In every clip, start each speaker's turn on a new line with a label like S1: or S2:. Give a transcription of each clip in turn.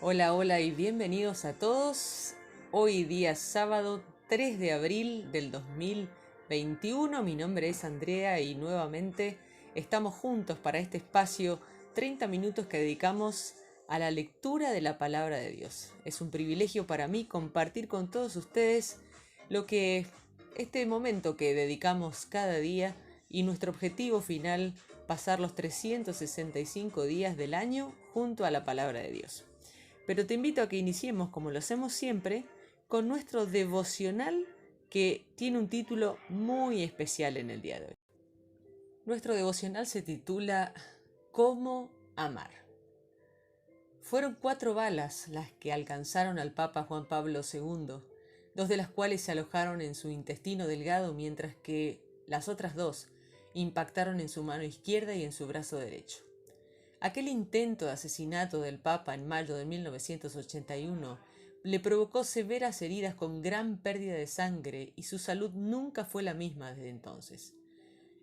S1: Hola, hola y bienvenidos a todos. Hoy día sábado 3 de abril del 2021. Mi nombre es Andrea y nuevamente estamos juntos para este espacio 30 minutos que dedicamos a la lectura de la palabra de Dios. Es un privilegio para mí compartir con todos ustedes lo que este momento que dedicamos cada día y nuestro objetivo final, pasar los 365 días del año junto a la palabra de Dios. Pero te invito a que iniciemos, como lo hacemos siempre, con nuestro devocional que tiene un título muy especial en el día de hoy. Nuestro devocional se titula ¿Cómo amar? Fueron 4 balas las que alcanzaron al Papa Juan Pablo II, 2 de las cuales se alojaron en su intestino delgado, mientras que las otras 2 impactaron en su mano izquierda y en su brazo derecho. Aquel intento de asesinato del Papa en mayo de 1981 le provocó severas heridas con gran pérdida de sangre y su salud nunca fue la misma desde entonces.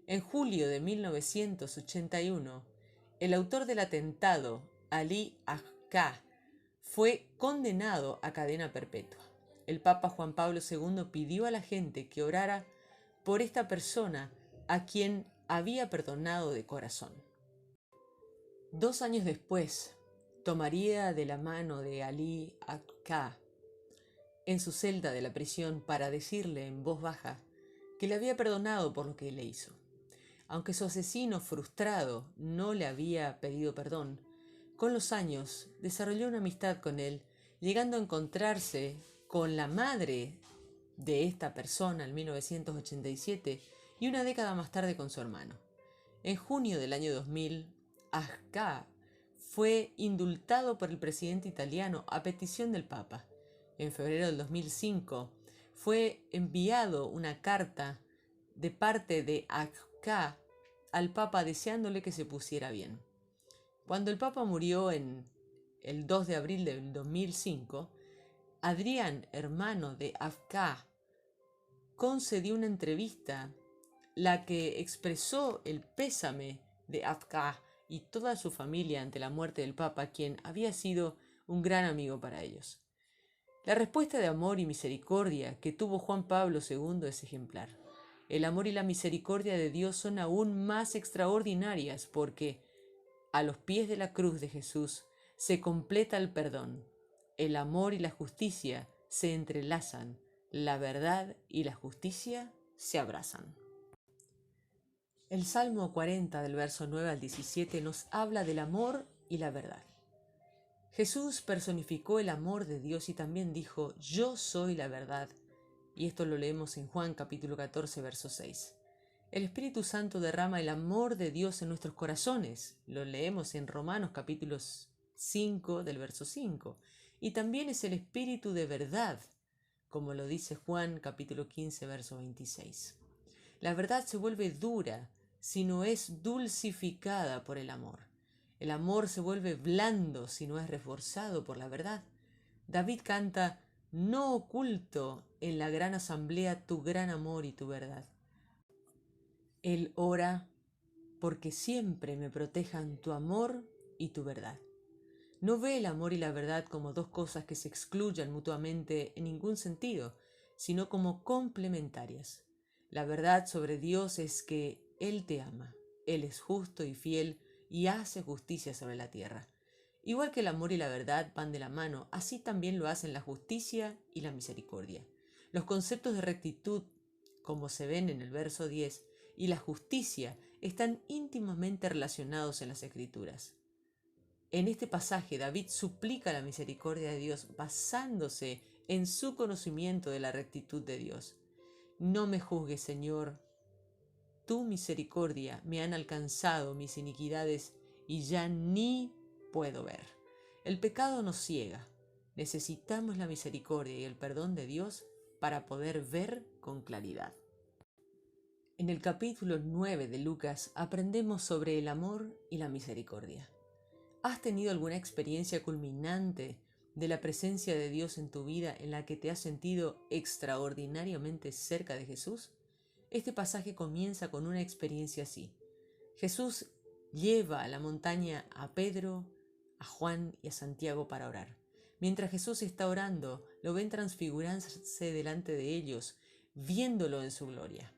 S1: En julio de 1981, el autor del atentado, Ali Agca, fue condenado a cadena perpetua. El Papa Juan Pablo II pidió a la gente que orara por esta persona a quien había perdonado de corazón. 2 años después, tomaría de la mano de Ali Agca en su celda de la prisión para decirle en voz baja que le había perdonado por lo que le hizo. Aunque su asesino frustrado no le había pedido perdón, con los años desarrolló una amistad con él, llegando a encontrarse con la madre de esta persona en 1987 y una década más tarde con su hermano. En junio del año 2000, Agca fue indultado por el presidente italiano a petición del Papa. En febrero del 2005 fue enviado una carta de parte de Agca al Papa deseándole que se pusiera bien. Cuando el Papa murió en el 2 de abril del 2005, Adrián, hermano de Agca, concedió una entrevista la que expresó el pésame de Agca y toda su familia ante la muerte del Papa, quien había sido un gran amigo para ellos. La respuesta de amor y misericordia que tuvo Juan Pablo II es ejemplar. El amor y la misericordia de Dios son aún más extraordinarias porque a los pies de la cruz de Jesús se completa el perdón. El amor y la justicia se entrelazan, la verdad y la justicia se abrazan. El Salmo 40 del verso 9 al 17 nos habla del amor y la verdad. Jesús personificó el amor de Dios y también dijo, yo soy la verdad. Y esto lo leemos en Juan capítulo 14 verso 6. El Espíritu Santo derrama el amor de Dios en nuestros corazones. Lo leemos en Romanos capítulo 5 del verso 5. Y también es el Espíritu de verdad, como lo dice Juan capítulo 15 verso 26. La verdad se vuelve dura si no es dulcificada por el amor. El amor se vuelve blando si no es reforzado por la verdad. David canta, no oculto en la gran asamblea tu gran amor y tu verdad. Él ora porque siempre me protejan tu amor y tu verdad. No ve el amor y la verdad como 2 cosas que se excluyan mutuamente en ningún sentido, sino como complementarias. La verdad sobre Dios es que Él te ama, Él es justo y fiel y hace justicia sobre la tierra. Igual que el amor y la verdad van de la mano, así también lo hacen la justicia y la misericordia. Los conceptos de rectitud, como se ven en el verso 10, y la justicia están íntimamente relacionados en las Escrituras. En este pasaje, David suplica la misericordia de Dios basándose en su conocimiento de la rectitud de Dios. No me juzgues, Señor, tu misericordia me han alcanzado mis iniquidades y ya ni puedo ver. El pecado nos ciega. Necesitamos la misericordia y el perdón de Dios para poder ver con claridad. En el capítulo 9 de Lucas aprendemos sobre el amor y la misericordia. ¿Has tenido alguna experiencia culminante de la presencia de Dios en tu vida en la que te has sentido extraordinariamente cerca de Jesús? Este pasaje comienza con una experiencia así. Jesús lleva a la montaña a Pedro, a Juan y a Santiago para orar. Mientras Jesús está orando, lo ven transfigurarse delante de ellos, viéndolo en su gloria.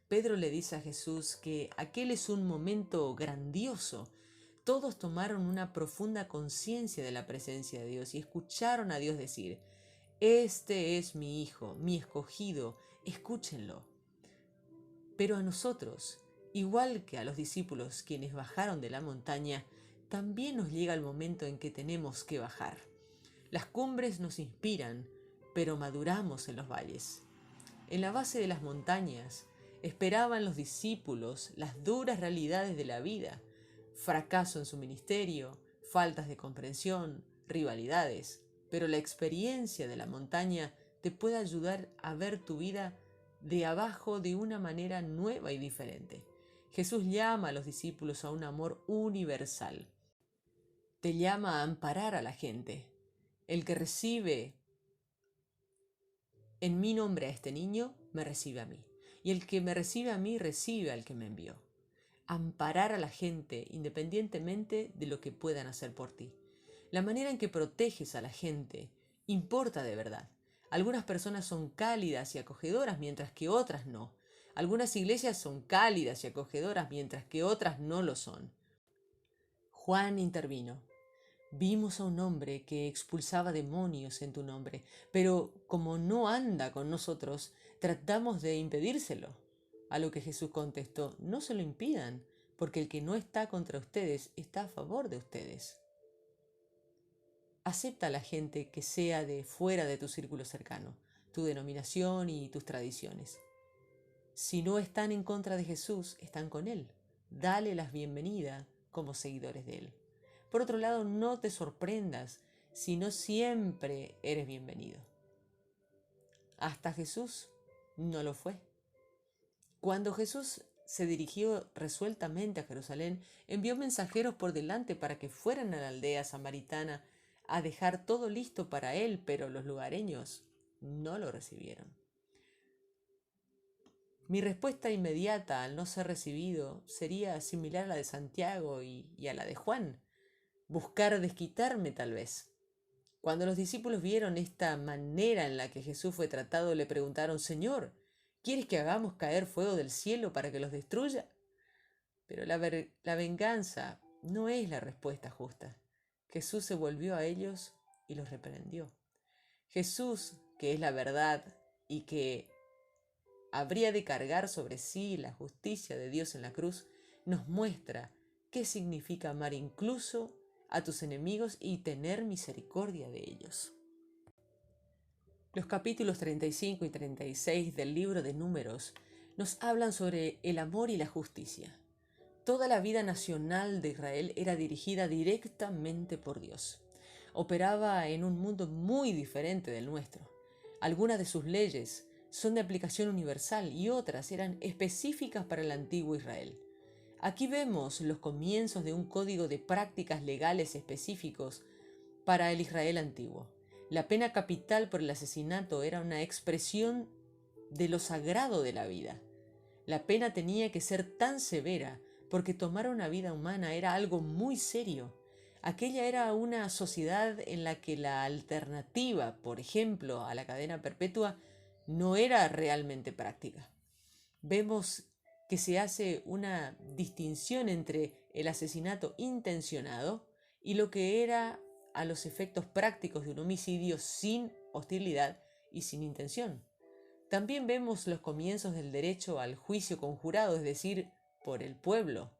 S1: Pedro le dice a Jesús que aquel es un momento grandioso. Todos tomaron una profunda conciencia de la presencia de Dios y escucharon a Dios decir: Este es mi Hijo, mi escogido, escúchenlo. Pero a nosotros, igual que a los discípulos quienes bajaron de la montaña, también nos llega el momento en que tenemos que bajar. Las cumbres nos inspiran, pero maduramos en los valles. En la base de las montañas esperaban los discípulos las duras realidades de la vida: fracaso en su ministerio, faltas de comprensión, rivalidades. Pero la experiencia de la montaña te puede ayudar a ver tu vida de abajo de una manera nueva y diferente. Jesús llama a los discípulos a un amor universal. Te llama a amparar a la gente. El que recibe en mi nombre a este niño, me recibe a mí. Y el que me recibe a mí, recibe al que me envió. Amparar a la gente independientemente de lo que puedan hacer por ti. La manera en que proteges a la gente importa de verdad. Algunas personas son cálidas y acogedoras mientras que otras no. Algunas iglesias son cálidas y acogedoras mientras que otras no lo son. Juan intervino. Vimos a un hombre que expulsaba demonios en tu nombre, pero como no anda con nosotros, tratamos de impedírselo. A lo que Jesús contestó: no se lo impidan, porque el que no está contra ustedes está a favor de ustedes. Acepta a la gente que sea de fuera de tu círculo cercano, tu denominación y tus tradiciones. Si no están en contra de Jesús, están con Él. Dale la bienvenida como seguidores de Él. Por otro lado, no te sorprendas si no siempre eres bienvenido. Hasta Jesús no lo fue. Cuando Jesús se dirigió resueltamente a Jerusalén, envió mensajeros por delante para que fueran a la aldea samaritana a dejar todo listo para él, pero los lugareños no lo recibieron. Mi respuesta inmediata al no ser recibido sería similar a la de Santiago y a la de Juan: buscar desquitarme tal vez. Cuando los discípulos vieron esta manera en la que Jesús fue tratado, le preguntaron: Señor, ¿quieres que hagamos caer fuego del cielo para que los destruya? Pero la venganza no es la respuesta justa. Jesús se volvió a ellos y los reprendió. Jesús, que es la verdad y que habría de cargar sobre sí la justicia de Dios en la cruz, nos muestra qué significa amar incluso a tus enemigos y tener misericordia de ellos. Los capítulos 35 y 36 del libro de Números nos hablan sobre el amor y la justicia. Toda la vida nacional de Israel era dirigida directamente por Dios. Operaba en un mundo muy diferente del nuestro. Algunas de sus leyes son de aplicación universal y otras eran específicas para el antiguo Israel. Aquí vemos los comienzos de un código de prácticas legales específicos para el Israel antiguo. La pena capital por el asesinato era una expresión de lo sagrado de la vida. La pena tenía que ser tan severa porque tomar una vida humana era algo muy serio. Aquella era una sociedad en la que la alternativa, por ejemplo, a la cadena perpetua, no era realmente práctica. Vemos que se hace una distinción entre el asesinato intencionado y lo que era a los efectos prácticos de un homicidio sin hostilidad y sin intención. También vemos los comienzos del derecho al juicio conjurado, es decir, por el pueblo.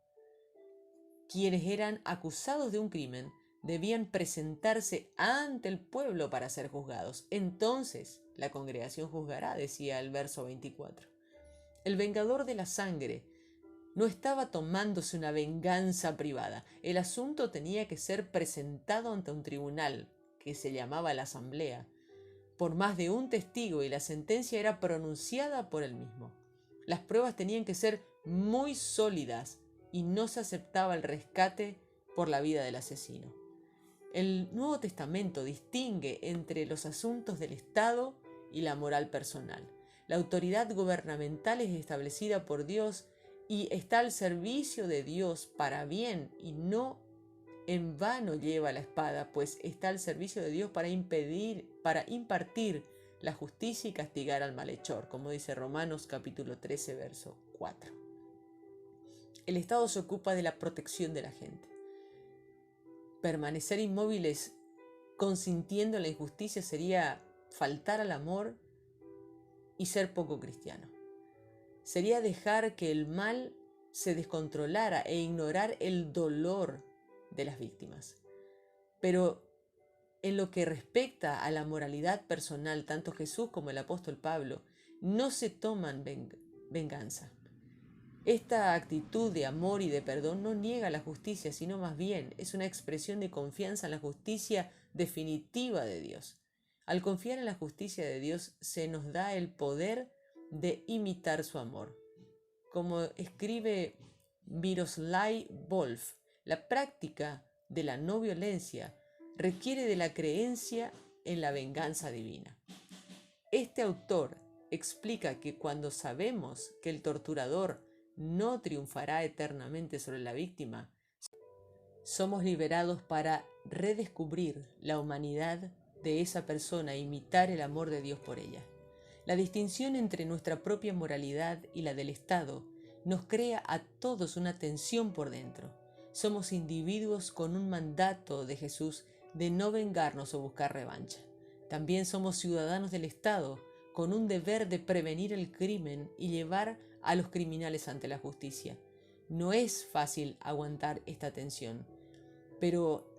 S1: Quienes eran acusados de un crimen debían presentarse ante el pueblo para ser juzgados. Entonces la congregación juzgará, decía el verso 24. El vengador de la sangre no estaba tomándose una venganza privada. El asunto tenía que ser presentado ante un tribunal, que se llamaba la asamblea, por más de un testigo, y la sentencia era pronunciada por él mismo. Las pruebas tenían que ser muy sólidas y no se aceptaba el rescate por la vida del asesino. El Nuevo Testamento distingue entre los asuntos del Estado y la moral personal. La autoridad gubernamental es establecida por Dios y está al servicio de Dios para bien y no en vano lleva la espada, pues está al servicio de Dios para impartir la justicia y castigar al malhechor, como dice Romanos capítulo 13, verso 4. El Estado se ocupa de la protección de la gente. Permanecer inmóviles consintiendo en la injusticia sería faltar al amor y ser poco cristiano. Sería dejar que el mal se descontrolara e ignorar el dolor de las víctimas. Pero en lo que respecta a la moralidad personal, tanto Jesús como el apóstol Pablo no se toman venganza. Esta actitud de amor y de perdón no niega la justicia, sino más bien es una expresión de confianza en la justicia definitiva de Dios. Al confiar en la justicia de Dios se nos da el poder de imitar su amor. Como escribe Miroslav Volf, la práctica de la no violencia requiere de la creencia en la venganza divina. Este autor explica que cuando sabemos que el torturador no triunfará eternamente sobre la víctima, somos liberados para redescubrir la humanidad de esa persona e imitar el amor de Dios por ella. La distinción entre nuestra propia moralidad y la del Estado nos crea a todos una tensión por dentro. Somos individuos con un mandato de Jesús de no vengarnos o buscar revancha. También somos ciudadanos del Estado con un deber de prevenir el crimen y llevar a los criminales ante la justicia. No es fácil aguantar esta tensión, pero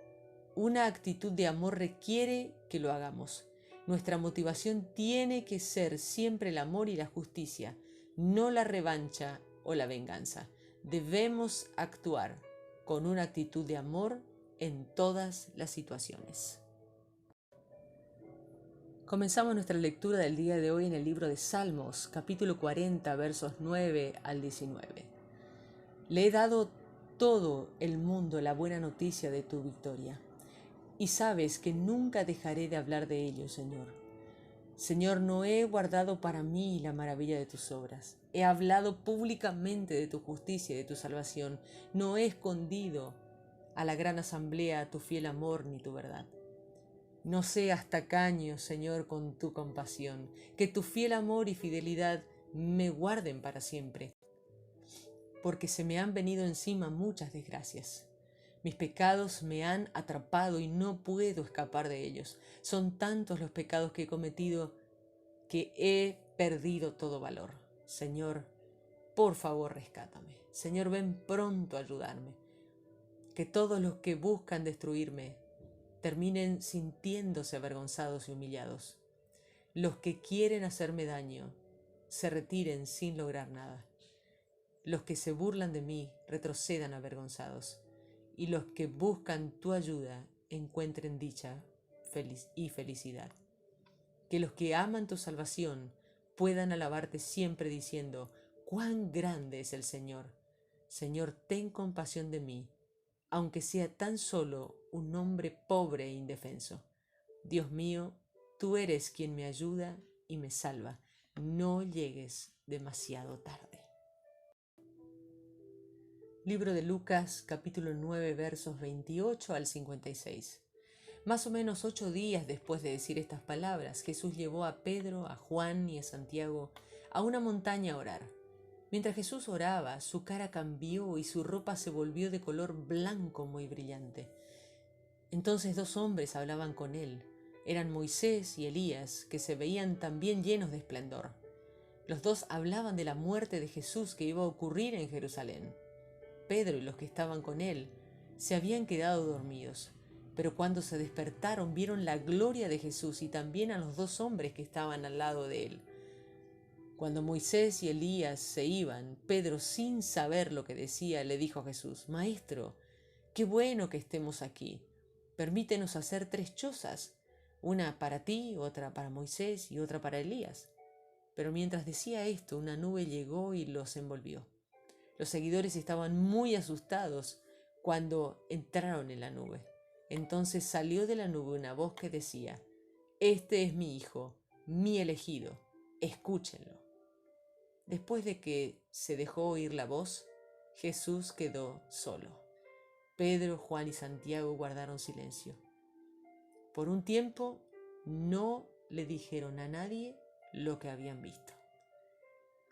S1: una actitud de amor requiere que lo hagamos. Nuestra motivación tiene que ser siempre el amor y la justicia, no la revancha o la venganza. Debemos actuar con una actitud de amor en todas las situaciones. Comenzamos nuestra lectura del día de hoy en el libro de Salmos, capítulo 40, versos 9 al 19. Le he dado todo el mundo la buena noticia de tu victoria, y sabes que nunca dejaré de hablar de ello, Señor. Señor, no he guardado para mí la maravilla de tus obras. He hablado públicamente de tu justicia y de tu salvación. No he escondido a la gran asamblea tu fiel amor ni tu verdad. No seas tacaño, Señor, con tu compasión. Que tu fiel amor y fidelidad me guarden para siempre, porque se me han venido encima muchas desgracias. Mis pecados me han atrapado y no puedo escapar de ellos. Son tantos los pecados que he cometido que he perdido todo valor. Señor, por favor, rescátame. Señor, ven pronto a ayudarme. Que todos los que buscan destruirme terminen sintiéndose avergonzados y humillados. Los que quieren hacerme daño se retiren sin lograr nada. Los que se burlan de mí retrocedan avergonzados. Y los que buscan tu ayuda encuentren dicha y felicidad. Que los que aman tu salvación puedan alabarte siempre diciendo: ¡cuán grande es el Señor! Señor, ten compasión de mí, aunque sea tan solo un hombre pobre e indefenso. Dios mío, tú eres quien me ayuda y me salva. No llegues demasiado tarde. Libro de Lucas, capítulo 9, versos 28 al 56. Más o menos 8 días después de decir estas palabras, Jesús llevó a Pedro, a Juan y a Santiago a una montaña a orar. Mientras Jesús oraba, su cara cambió y su ropa se volvió de color blanco muy brillante. Entonces 2 hombres hablaban con él. Eran Moisés y Elías, que se veían también llenos de esplendor. Los 2 hablaban de la muerte de Jesús que iba a ocurrir en Jerusalén. Pedro y los que estaban con él se habían quedado dormidos, pero cuando se despertaron vieron la gloria de Jesús y también a los 2 hombres que estaban al lado de él. Cuando Moisés y Elías se iban, Pedro, sin saber lo que decía, le dijo a Jesús: Maestro, qué bueno que estemos aquí. Permítenos hacer 3 chozas, una para ti, otra para Moisés y otra para Elías. Pero mientras decía esto, una nube llegó y los envolvió. Los seguidores estaban muy asustados cuando entraron en la nube. Entonces salió de la nube una voz que decía: Este es mi Hijo, mi elegido, escúchenlo. Después de que se dejó oír la voz, Jesús quedó solo. Pedro, Juan y Santiago guardaron silencio. Por un tiempo no le dijeron a nadie lo que habían visto.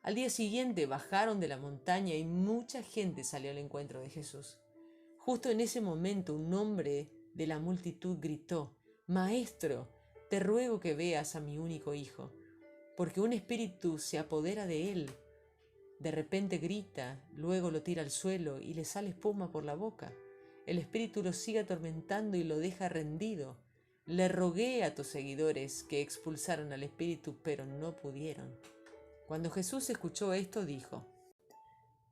S1: Al día siguiente bajaron de la montaña y mucha gente salió al encuentro de Jesús. Justo en ese momento un hombre de la multitud gritó: «Maestro, te ruego que veas a mi único hijo, porque un espíritu se apodera de él. De repente grita, luego lo tira al suelo y le sale espuma por la boca. El espíritu lo sigue atormentando y lo deja rendido. Le rogué a tus seguidores que expulsaran al espíritu, pero no pudieron». Cuando Jesús escuchó esto, dijo: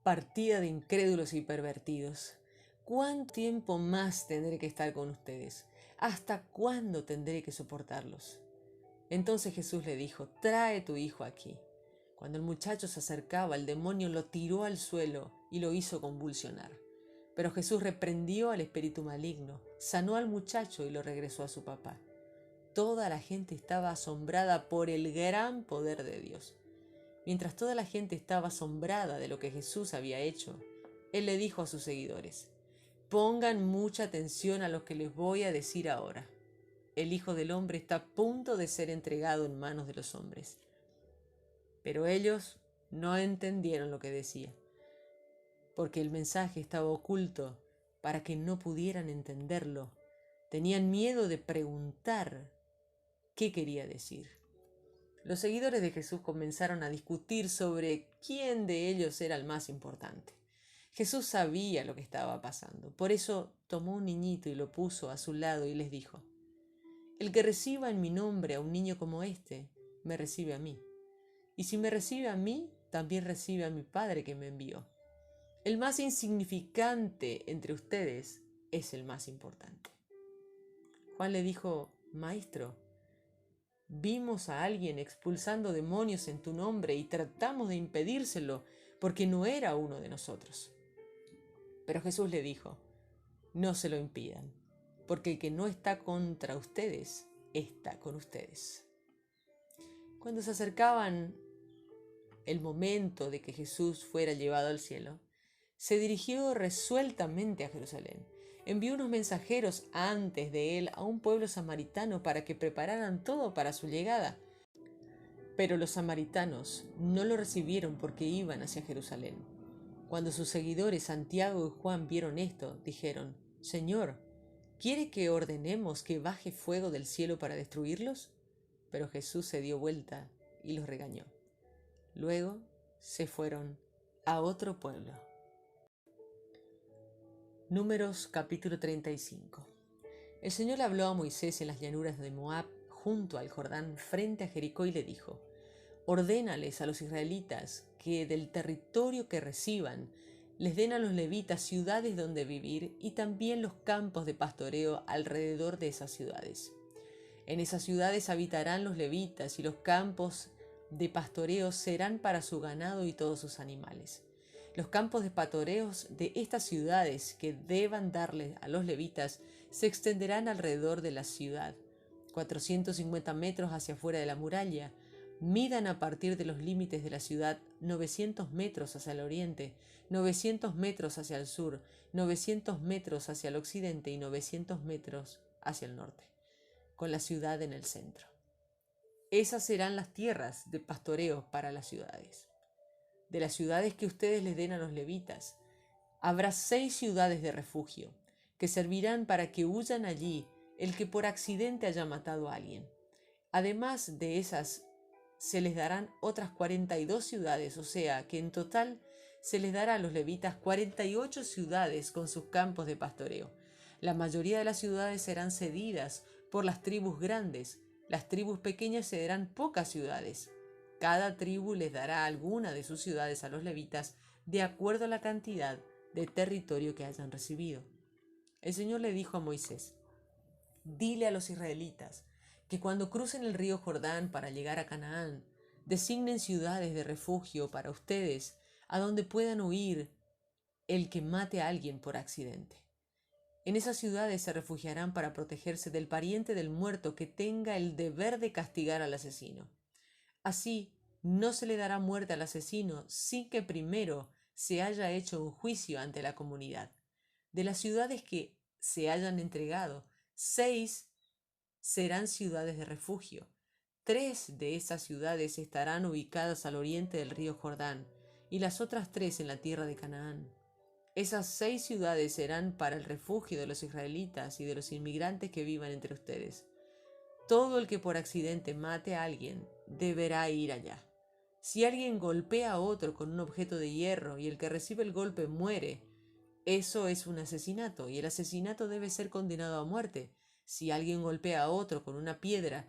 S1: «Partida de incrédulos y pervertidos, ¿cuánto tiempo más tendré que estar con ustedes? ¿Hasta cuándo tendré que soportarlos?». Entonces Jesús le dijo: «Trae tu hijo aquí». Cuando el muchacho se acercaba, el demonio lo tiró al suelo y lo hizo convulsionar. Pero Jesús reprendió al espíritu maligno, sanó al muchacho y lo regresó a su papá. Toda la gente estaba asombrada por el gran poder de Dios. Mientras toda la gente estaba asombrada de lo que Jesús había hecho, Él le dijo a sus seguidores: «Pongan mucha atención a lo que les voy a decir ahora. El Hijo del Hombre está a punto de ser entregado en manos de los hombres». Pero ellos no entendieron lo que decía, porque el mensaje estaba oculto para que no pudieran entenderlo. Tenían miedo de preguntar qué quería decir. Los seguidores de Jesús comenzaron a discutir sobre quién de ellos era el más importante. Jesús sabía lo que estaba pasando, por eso tomó un niñito y lo puso a su lado y les dijo: «El que reciba en mi nombre a un niño como este, me recibe a mí. Y si me recibe a mí, también recibe a mi Padre que me envió. El más insignificante entre ustedes es el más importante». Juan le dijo: «Maestro, vimos a alguien expulsando demonios en tu nombre y tratamos de impedírselo porque no era uno de nosotros». Pero Jesús le dijo: «No se lo impidan, porque el que no está contra ustedes, está con ustedes». Cuando se acercaban el momento de que Jesús fuera llevado al cielo, se dirigió resueltamente a Jerusalén. Envió unos mensajeros antes de él a un pueblo samaritano para que prepararan todo para su llegada. Pero los samaritanos no lo recibieron porque iban hacia Jerusalén. Cuando sus seguidores Santiago y Juan vieron esto, dijeron: «Señor, ¿quiere que ordenemos que baje fuego del cielo para destruirlos?». Pero Jesús se dio vuelta y los regañó. Luego se fueron a otro pueblo. Números capítulo 35. El Señor habló a Moisés en las llanuras de Moab, junto al Jordán, frente a Jericó, y le dijo: «Ordénales a los israelitas que del territorio que reciban les den a los levitas ciudades donde vivir y también los campos de pastoreo alrededor de esas ciudades. En esas ciudades habitarán los levitas y los campos de pastoreo serán para su ganado y todos sus animales. Los campos de pastoreos de estas ciudades que deban darle a los levitas se extenderán alrededor de la ciudad, 450 metros hacia afuera de la muralla. Midan a partir de los límites de la ciudad 900 metros hacia el oriente, 900 metros hacia el sur, 900 metros hacia el occidente y 900 metros hacia el norte, con la ciudad en el centro. Esas serán las tierras de pastoreo para las ciudades. De las ciudades que ustedes les den a los levitas, habrá 6 ciudades de refugio, que servirán para que huyan allí el que por accidente haya matado a alguien. Además de esas, se les darán otras 42 ciudades, o sea que en total se les dará a los levitas 48 ciudades con sus campos de pastoreo. La mayoría de las ciudades serán cedidas por las tribus grandes. Las tribus pequeñas cederán pocas ciudades. Cada tribu les dará alguna de sus ciudades a los levitas de acuerdo a la cantidad de territorio que hayan recibido». El Señor le dijo a Moisés: «Dile a los israelitas que cuando crucen el río Jordán para llegar a Canaán, designen ciudades de refugio para ustedes a donde puedan huir el que mate a alguien por accidente. En esas ciudades se refugiarán para protegerse del pariente del muerto que tenga el deber de castigar al asesino. Así, no se le dará muerte al asesino sin que primero se haya hecho un juicio ante la comunidad. De las ciudades que se hayan entregado, 6 serán ciudades de refugio. 3 de esas ciudades estarán ubicadas al oriente del río Jordán y las otras 3 en la tierra de Canaán. Esas 6 ciudades serán para el refugio de los israelitas y de los inmigrantes que vivan entre ustedes. Todo el que por accidente mate a alguien deberá ir allá. Si alguien golpea a otro con un objeto de hierro y el que recibe el golpe muere, eso es un asesinato y el asesinato debe ser condenado a muerte. Si alguien golpea a otro con una piedra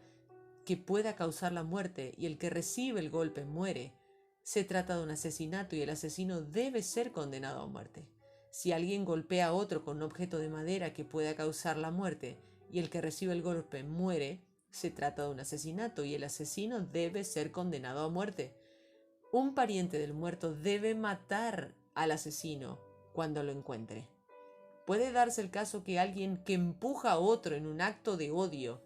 S1: que pueda causar la muerte y el que recibe el golpe muere, se trata de un asesinato y el asesino debe ser condenado a muerte. Si alguien golpea a otro con un objeto de madera que pueda causar la muerte y el que recibe el golpe muere, se trata de un asesinato y el asesino debe ser condenado a muerte. Un pariente del muerto debe matar al asesino cuando lo encuentre. Puede darse el caso que alguien que empuja a otro en un acto de odio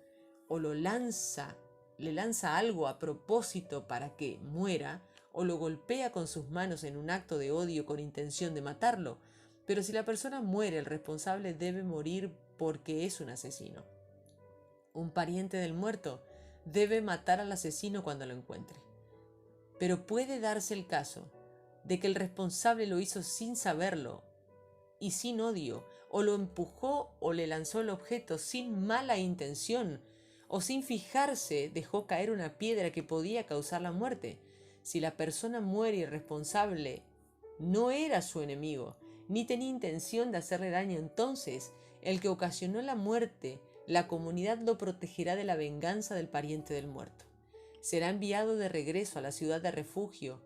S1: o le lanza algo a propósito para que muera, o lo golpea con sus manos en un acto de odio con intención de matarlo. Pero si la persona muere, el responsable debe morir porque es un asesino. Un pariente del muerto debe matar al asesino cuando lo encuentre. Pero puede darse el caso de que el responsable lo hizo sin saberlo y sin odio, o lo empujó o le lanzó el objeto sin mala intención, o sin fijarse dejó caer una piedra que podía causar la muerte. Si la persona muere y el responsable no era su enemigo, ni tenía intención de hacerle daño, entonces el que ocasionó la muerte, la comunidad lo protegerá de la venganza del pariente del muerto. Será enviado de regreso a la ciudad de refugio,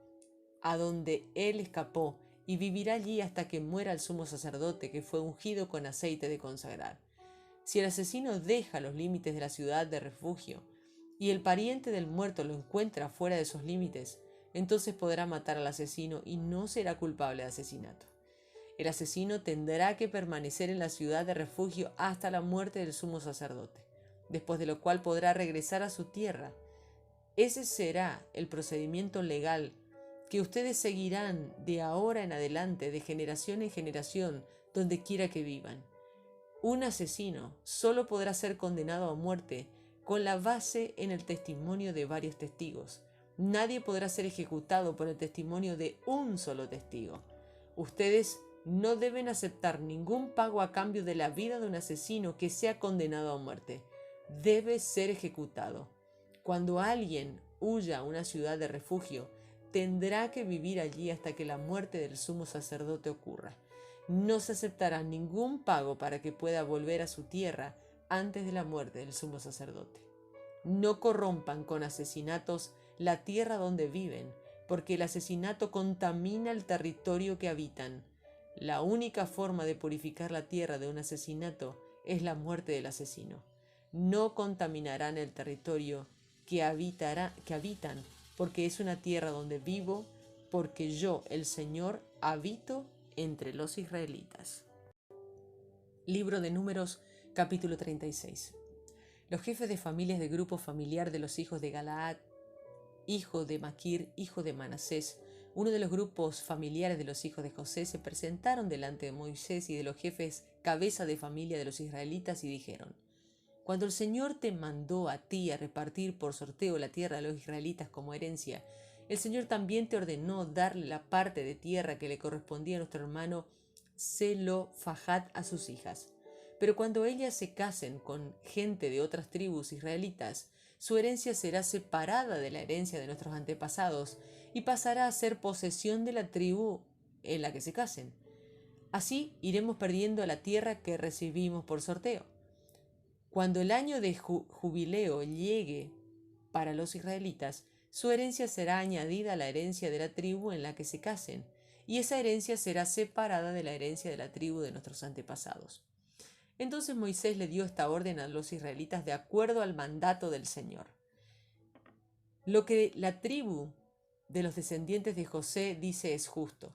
S1: a donde él escapó, y vivirá allí hasta que muera el sumo sacerdote que fue ungido con aceite de consagrar. Si el asesino deja los límites de la ciudad de refugio y el pariente del muerto lo encuentra fuera de esos límites, entonces podrá matar al asesino y no será culpable de asesinato. El asesino tendrá que permanecer en la ciudad de refugio hasta la muerte del sumo sacerdote, después de lo cual podrá regresar a su tierra. Ese será el procedimiento legal que ustedes seguirán de ahora en adelante, de generación en generación, donde quiera que vivan. Un asesino solo podrá ser condenado a muerte con la base en el testimonio de varios testigos. Nadie podrá ser ejecutado por el testimonio de un solo testigo. Ustedes no deben aceptar ningún pago a cambio de la vida de un asesino que sea condenado a muerte. Debe ser ejecutado. Cuando alguien huya a una ciudad de refugio, tendrá que vivir allí hasta que la muerte del sumo sacerdote ocurra. No se aceptará ningún pago para que pueda volver a su tierra antes de la muerte del sumo sacerdote. No corrompan con asesinatos la tierra donde viven, porque el asesinato contamina el territorio que habitan. La única forma de purificar la tierra de un asesinato es la muerte del asesino. No contaminarán el territorio que habitan, porque es una tierra donde vivo, porque yo, el Señor, habito entre los israelitas. Libro de Números, capítulo 36. Los jefes de familias del grupo familiar de los hijos de Galaad, hijo de Maquir, hijo de Manasés, uno de los grupos familiares de los hijos de José, se presentaron delante de Moisés y de los jefes cabeza de familia de los israelitas y dijeron: Cuando el Señor te mandó a ti a repartir por sorteo la tierra de los israelitas como herencia, el Señor también te ordenó darle la parte de tierra que le correspondía a nuestro hermano Zelofajad a sus hijas. Pero cuando ellas se casen con gente de otras tribus israelitas, su herencia será separada de la herencia de nuestros antepasados y pasará a ser posesión de la tribu en la que se casen. Así iremos perdiendo la tierra que recibimos por sorteo. Cuando el año de jubileo llegue para los israelitas, su herencia será añadida a la herencia de la tribu en la que se casen, y esa herencia será separada de la herencia de la tribu de nuestros antepasados. Entonces Moisés le dio esta orden a los israelitas de acuerdo al mandato del Señor. Lo que la tribu de los descendientes de José dice es justo.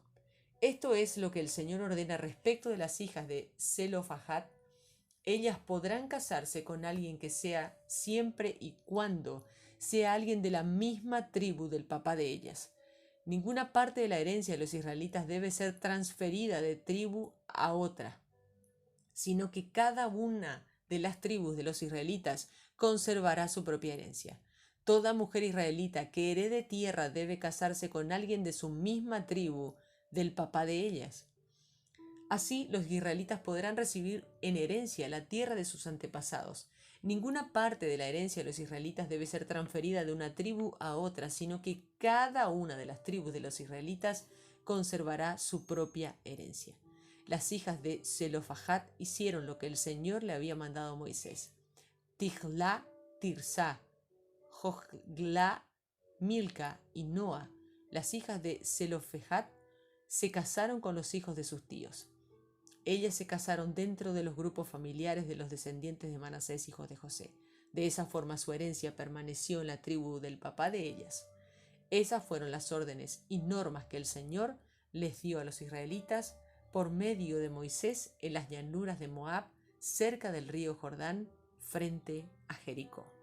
S1: Esto es lo que el Señor ordena respecto de las hijas de Zelofajad. Ellas podrán casarse con alguien que sea siempre y cuando sea alguien de la misma tribu del papá de ellas. Ninguna parte de la herencia de los israelitas debe ser transferida de tribu a otra. sino que cada una de las tribus de los israelitas conservará su propia herencia. Toda mujer israelita que herede tierra debe casarse con alguien de su misma tribu, del papá de ellas. Así los israelitas podrán recibir en herencia la tierra de sus antepasados. Ninguna parte de la herencia de los israelitas debe ser transferida de una tribu a otra, sino que cada una de las tribus de los israelitas conservará su propia herencia. Las hijas de Zelofajat hicieron lo que el Señor le había mandado a Moisés. Tigla, Tirsá, Jogla, Milca y Noa, las hijas de Zelofejat, se casaron con los hijos de sus tíos. Ellas se casaron dentro de los grupos familiares de los descendientes de Manasés, hijos de José. De esa forma su herencia permaneció en la tribu del papá de ellas. Esas fueron las órdenes y normas que el Señor les dio a los israelitas por medio de Moisés en las llanuras de Moab, cerca del río Jordán, frente a Jericó.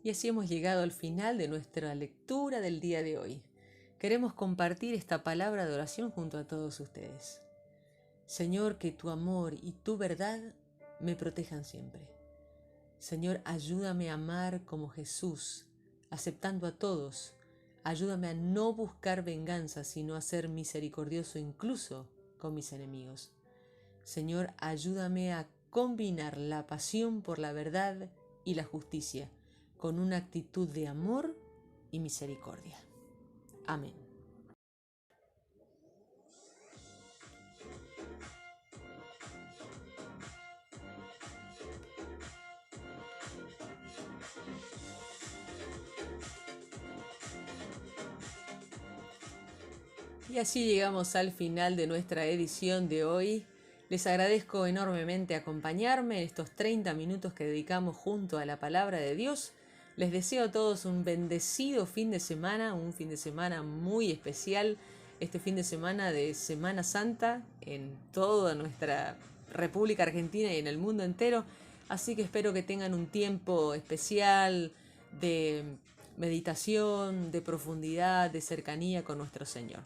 S1: Y así hemos llegado al final de nuestra lectura del día de hoy. Queremos compartir esta palabra de oración junto a todos ustedes. Señor, que tu amor y tu verdad me protejan siempre. Señor, ayúdame a amar como Jesús, aceptando a todos. Ayúdame a no buscar venganza, sino a ser misericordioso incluso con mis enemigos. Señor, ayúdame a combinar la pasión por la verdad y la justicia con una actitud de amor y misericordia. Amén. Y así llegamos al final de nuestra edición de hoy. Les agradezco enormemente acompañarme en estos 30 minutos que dedicamos junto a la palabra de Dios. Les deseo a todos un bendecido fin de semana, un fin de semana muy especial, este fin de semana de Semana Santa en toda nuestra República Argentina y en el mundo entero. Así que espero que tengan un tiempo especial de meditación, de profundidad, de cercanía con nuestro Señor.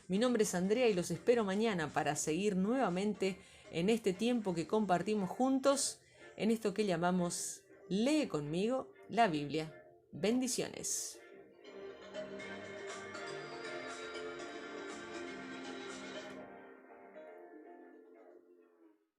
S1: Mi nombre es Andrea y los espero mañana para seguir nuevamente en este tiempo que compartimos juntos, en esto que llamamos Lee conmigo la Biblia. Bendiciones.